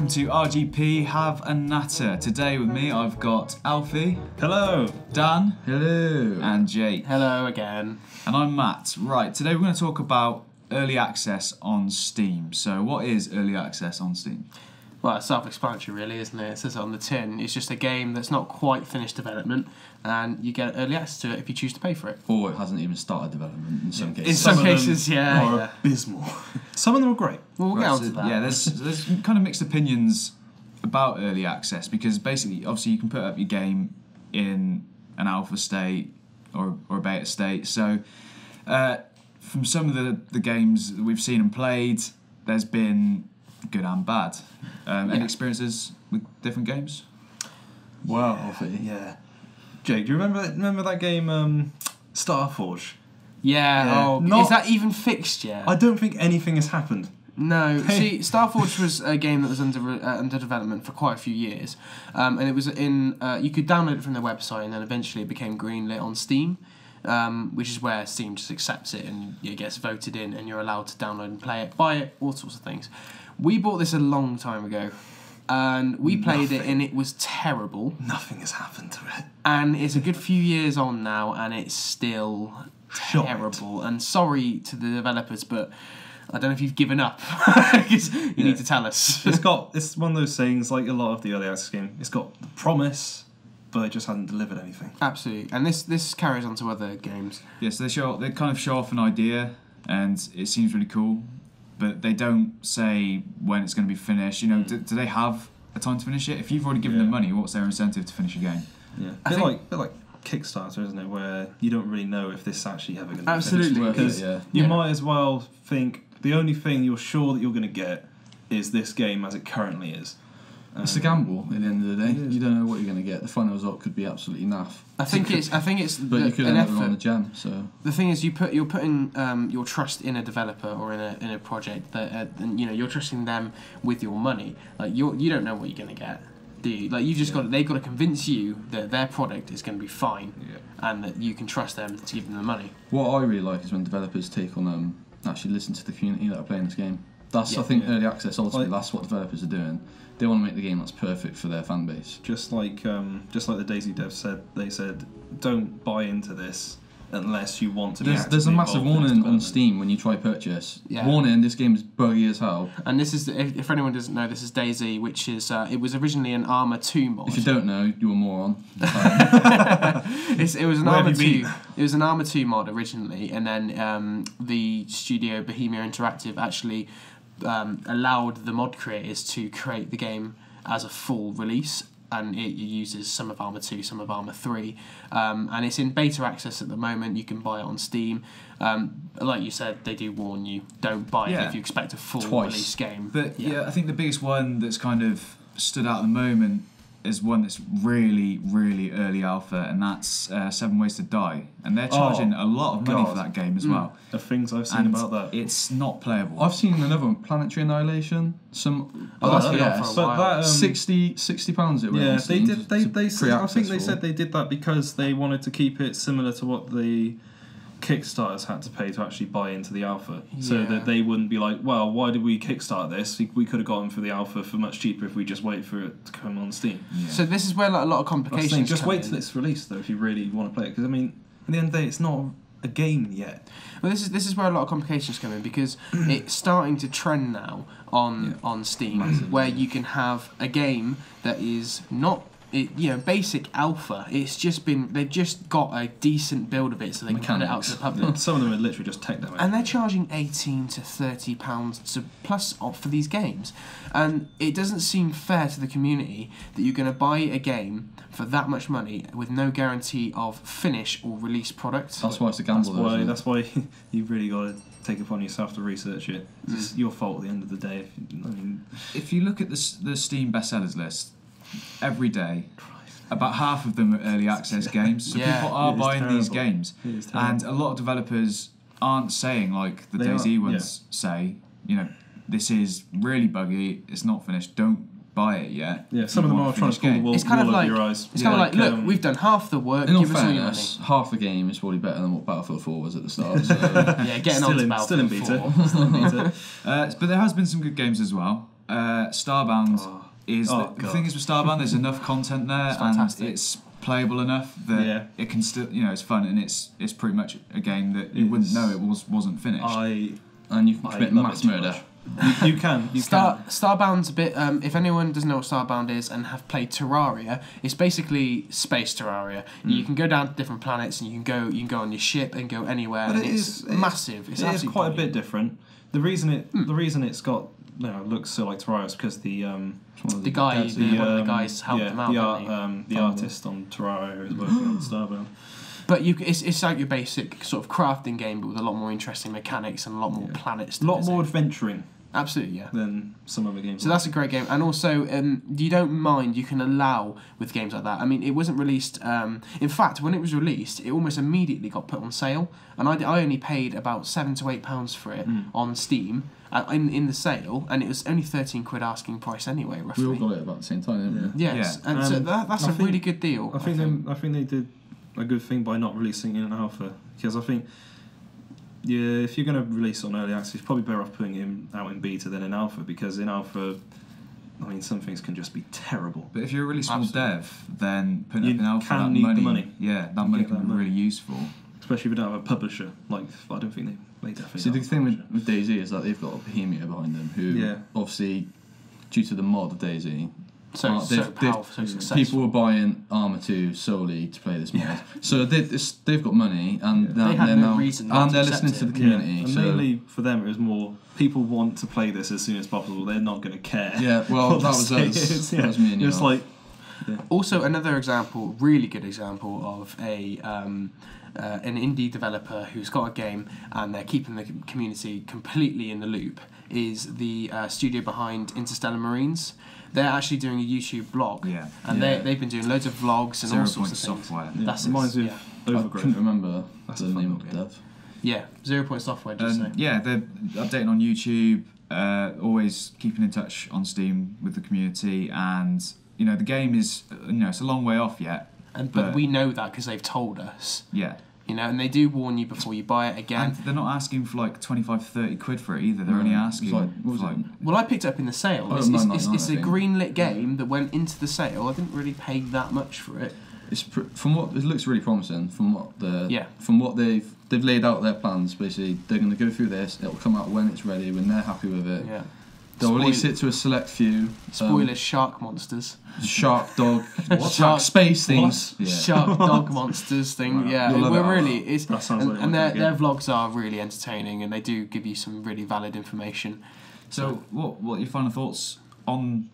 welcome to RGP Have a Natter. Today with me I've got Alfie. Hello. Dan. Hello. And Jake. Hello again. And I'm Matt. Right, today we're going to talk about early access on Steam. So what is early access on Steam? Well, it's self-explanatory really, isn't it? It says it on the tin. It's just a game that's not quite finished development and you get early access to it if you choose to pay for it. Or it hasn't even started development in some cases. In some cases, yeah. Are abysmal. Some of them are great. Well, we'll get on to that. Yeah, there's kind of mixed opinions about early access because basically, obviously, you can put up your game in an alpha state or a beta state. So, from some of the games that we've seen and played, there's been good and bad. Any experiences with different games? Wow. Yeah. Jake, do you remember that game, Starforge? Yeah. Yeah. Is that even fixed yet? I don't think anything has happened. No. See, Starforge was a game that was under development for quite a few years, and it was in. You could download it from their website, and then eventually it became greenlit on Steam, which is where Steam just accepts it and it gets voted in, and you're allowed to download and play it, buy it, all sorts of things. We bought this a long time ago, and we played it, and it was terrible. Nothing has happened to it. And it's a good few years on now, and it's still terrible. And sorry to the developers, but I don't know if you've given up. Because you need to tell us. It's one of those things, like a lot of the early access game. It's got the promise, but it just hasn't delivered anything. Absolutely. And this carries on to other games. Yes, they kind of show off an idea, and it seems really cool. But they don't say when it's going to be finished. You know, do they have a time to finish it? If you've already given them money, what's their incentive to finish a game? Yeah, a bit like Kickstarter, isn't it? Where you don't really know if this is actually ever going to be Absolutely. finished. Because you might as well think the only thing you're sure that you're going to get is this game as it currently is. It's a gamble at the end of the day. You don't know what you're going to get. The final result could be absolutely naff. I think it's. But you could end up on the jam. So the thing is, you're putting your trust in a developer or in a project that and you're trusting them with your money. Like you don't know what you're going to get, do you? Like they've got to convince you that their product is going to be fine, and that you can trust them to give them the money. What I really like is when developers take on actually listen to the community that are playing this game. I think early access ultimately that's what developers are doing. They want to make the game that's perfect for their fan base. Just like the Daisy devs said, they said, don't buy into this unless you want to be actively There's a massive involved in warning on development. Steam when you try purchase. Yeah. Warning, this game is buggy as hell. And this is, if anyone doesn't know, this is DayZ, which is it was originally an Arma 2 mod. If you don't know, you're a moron. It was an Arma 2. It was an Arma 2 mod originally, and then the studio Bohemia Interactive actually allowed the mod creators to create the game as a full release, and it uses some of Arma 2, some of Arma 3, and it's in beta access at the moment. You can buy it on Steam. Like you said, they do warn you, don't buy it if you expect a full release game. But I think the biggest one that's kind of stood out at the moment is one that's really, really early alpha, and that's 7 Ways to Die. And they're charging a lot of money for that game as well. The things I've seen about that. It's not playable. I've seen another one, Planetary Annihilation. That's been out for a while. That, £60 it was. Yeah, they did. They said, I think they for. said they did that because they wanted to keep it similar to what the Kickstarters had to pay to actually buy into the alpha, so that they wouldn't be like, well, why did we kickstart this? We could have gotten for the alpha for much cheaper if we just wait for it to come on Steam. Yeah. So this is where a lot of complications Just come wait in. till it's released though if you really want to play it, because I mean, at the end of the day, it's not a game yet. Well, this is where a lot of complications come in, because it's starting to trend now on Steam, where you can have a game that is not basic alpha. They've just got a decent build of it, so they can put it out to the public. Some of them are literally just tech demos, and they're charging £18 to £30 plus for these games, and it doesn't seem fair to the community that you're going to buy a game for that much money with no guarantee of finish or release product. That's why it's a gamble. That's why you've really got to take it upon yourself to research it. It's your fault at the end of the day. If you look at the Steam bestsellers list, every day, about half of them are early access games. So people are buying these games, and a lot of developers aren't saying like the DayZ ones say. This is really buggy. It's not finished. Don't buy it yet. Yeah, some of them are trying to pull the wool over your eyes. It's kind of like, look, we've done half the work. In all give us all your money. fairness, half the game is probably better than what Battlefield 4 was at the start. So. Getting on to Battlefield 4. Still in beta. But there has been some good games as well. Starbound is the thing is with Starbound. There's enough content there, and it's playable enough that it can still, it's fun, and it's pretty much a game that you wouldn't know it wasn't finished. And you can commit mass murder. You can. Starbound's a bit. If anyone doesn't know what Starbound is and have played Terraria, it's basically space Terraria. You can go down to different planets and you can go on your ship and go anywhere. But and it's massive. It's quite brilliant. A bit different. The reason it's got looks so like Terraria is because one of the guys helped them out. The artist on Terraria is working on Starbound. But it's like your basic sort of crafting game, but with a lot more interesting mechanics and a lot more planets. A lot more adventuring. Absolutely, yeah. Than some other games. So that's a great game, and also you don't mind. You can allow with games like that. I mean, it wasn't released. In fact, when it was released, it almost immediately got put on sale, and I only paid about £7 to £8 for it on Steam in the sale, and it was only £13 asking price anyway, roughly. We all got it about the same time, didn't we? Yes, and so that's a really good deal. I think they did a good thing by not releasing it in alpha, because I think if you're going to release it on early access, it's probably better off putting it out in beta than in alpha, because in alpha, I mean, some things can just be terrible. But if you're a really small dev, then putting it up in alpha, can need the money. Yeah, that money can be really useful. Especially if you don't have a publisher. Like, I don't think they definitely. See, the thing with DayZ is that they've got a behemoth behind them who, obviously, due to the mod of DayZ, so powerful, so successful. People were buying Arma 2 solely to play this mod. So they've got money, and they're listening to the community. And mainly for them, it was more people want to play this as soon as possible. They're not going to care. Yeah, well, that was us. That was me and you. It's like. Also, another example, really good example of an indie developer who's got a game and they're keeping the community completely in the loop is the studio behind Interstellar Marines. They're actually doing a YouTube blog, and they've been doing loads of vlogs and all sorts of software. Things. That's reminds me of Overgrowth. I couldn't remember the name of the dev. Yeah, 0 Point Software. Just say. Yeah, they're updating on YouTube. Always keeping in touch on Steam with the community, and the game is it's a long way off yet. But we know that because they've told us. Yeah. And they do warn you before you buy it again. And they're not asking for like 25-30 quid for it either. They're only asking Well, I picked it up in the sale. It's a green-lit game that went into the sale. I didn't really pay that much for it. From what it looks really promising. From what they've laid out their plans. Basically, they're going to go through this. It'll come out when it's ready, when they're happy with it. Yeah. They'll release it to a select few. Spoilers: shark monsters. Shark dog. Shark space things. Yeah. Shark dog monsters thing. Wow. Yeah, That sounds like and their vlogs are really entertaining, and they do give you some really valid information. So, what are your final thoughts on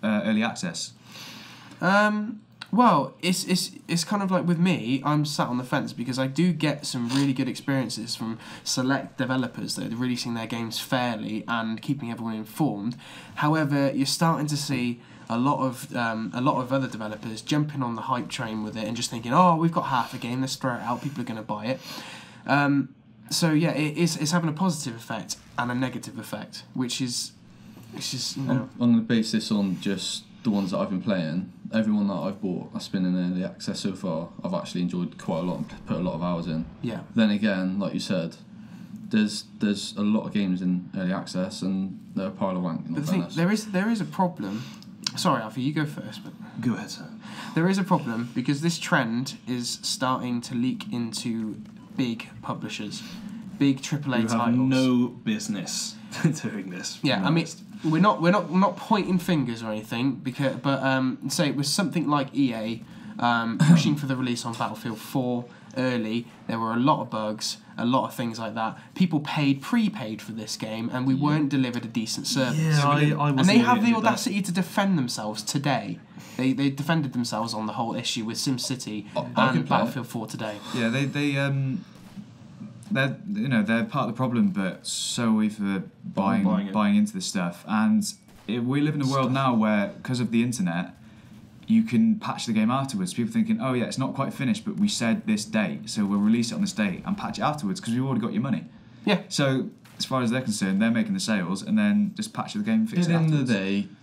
early access? Well, it's kind of like with me, I'm sat on the fence because I do get some really good experiences from select developers that are releasing their games fairly and keeping everyone informed. However, you're starting to see a lot of other developers jumping on the hype train with it and just thinking, oh, we've got half a game, let's throw it out, people are going to buy it. So yeah, it's having a positive effect and a negative effect, which is on the basis on just the ones that I've been playing. Everyone that I've bought that's been in early access so far, I've actually enjoyed quite a lot and put a lot of hours in. Yeah. Then again, like you said, there's a lot of games in early access and they're a pile of wank. But the thing, there is a problem. Sorry, Alfie, you go first. But go ahead, sir. There is a problem because this trend is starting to leak into big publishers, big AAA titles. You have no business doing this. Yeah, I mean. We're not pointing fingers or anything, but say it was something like EA pushing for the release on Battlefield 4 early. There were a lot of bugs, a lot of things like that. People prepaid for this game, and we weren't delivered a decent service. Yeah, I and they have the audacity to defend themselves today. They defended themselves on the whole issue with SimCity and Battlefield 4 today. Yeah, they're part of the problem, but so are we for buying into this stuff. And we live in a world now where, because of the internet, you can patch the game afterwards. People thinking, oh yeah, it's not quite finished, but we said this date, so we'll release it on this date and patch it afterwards because we've already got your money. Yeah. So as far as they're concerned, they're making the sales and then just patch the game and fix it afterwards. At the end of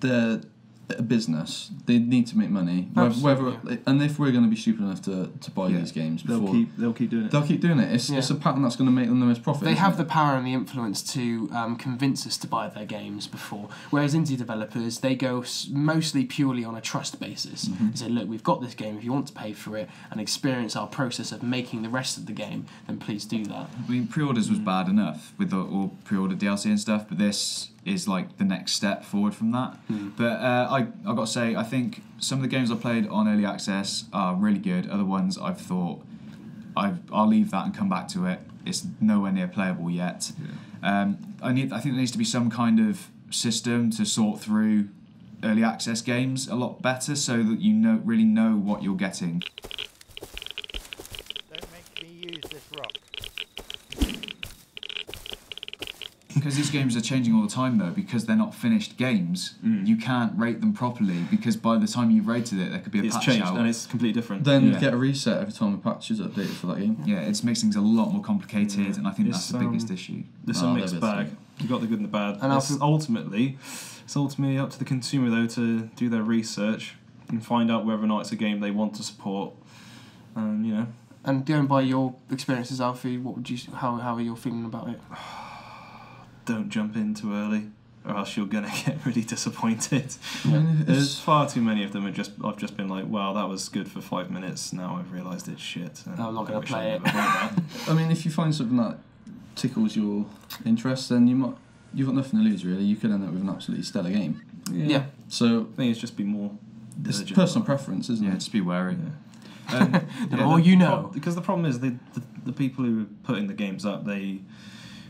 the day, a business. They need to make money. And if we're going to be stupid enough to buy these games before, they'll keep doing it. They'll keep doing it. It's a pattern that's going to make them the most profit. They have the power and the influence to convince us to buy their games before. Whereas indie developers, they go mostly purely on a trust basis. They say, look, we've got this game. If you want to pay for it and experience our process of making the rest of the game, then please do that. I mean, pre-orders was bad enough with all pre-order DLC and stuff, but this is like the next step forward from that. But I've got to say, I think some of the games I played on early access are really good. Other ones I've thought I'll leave that and come back to it. It's nowhere near playable yet. I think there needs to be some kind of system to sort through early access games a lot better, so that you really know what you're getting. Don't make me use this rock. Because these games are changing all the time, though, because they're not finished games, you can't rate them properly, because by the time you've rated it, there could be a patch changed out. and it's completely different. Then you get a reset every time a patch is updated for that game. Yeah, it makes things a lot more complicated, and I think that's the biggest issue. It's a mixed bag. You've got the good and the bad. And ultimately up to the consumer, though, to do their research and find out whether or not it's a game they want to support. And going by your experiences, Alfie, how are you feeling about it? Don't jump in too early, or else you're gonna get really disappointed. Yeah. There's far too many of them. I've just been like, wow, that was good for 5 minutes. Now I've realised it's shit. I'm not going to play it. I mean, if you find something that tickles your interest, then you've got nothing to lose, really. You could end up with an absolutely stellar game. Yeah. So I think it's just be more. It's personal preference, isn't it? Yeah, just be wary. The more you know. Because the problem is the people who are putting the games up,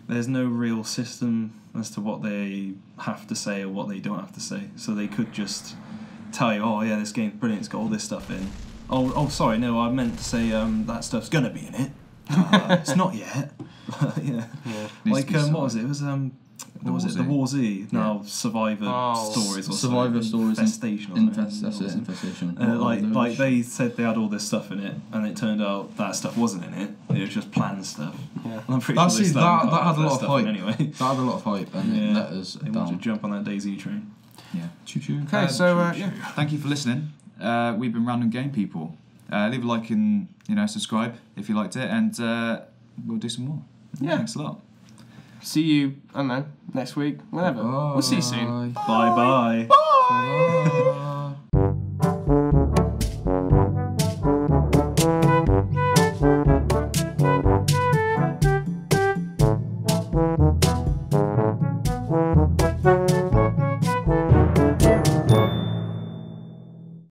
there's no real system as to what they have to say or what they don't have to say. So they could just tell you, oh yeah, this game's brilliant, it's got all this stuff in. Oh sorry, no, I meant to say that stuff's gonna be in it. It's not yet. Like what was it? It was what was it? The War Z. No, Survivor Stories or Survivor Stories. Infestation. That's it. Infestation. Like they said they had all this stuff in it, and it turned out that stuff wasn't in it. It was just planned stuff. Yeah. And I'm pretty that sure had a lot of hype. Anyway, that had a lot of hype, and it let us they want to jump on that DayZ train. Yeah. Choo choo. Okay, Thank you for listening. We've been Random Game People. Leave a like and subscribe if you liked it, and we'll do some more. Yeah. Thanks a lot. See you, I don't know, next week, whenever. We'll see you soon. Bye. Bye. Bye.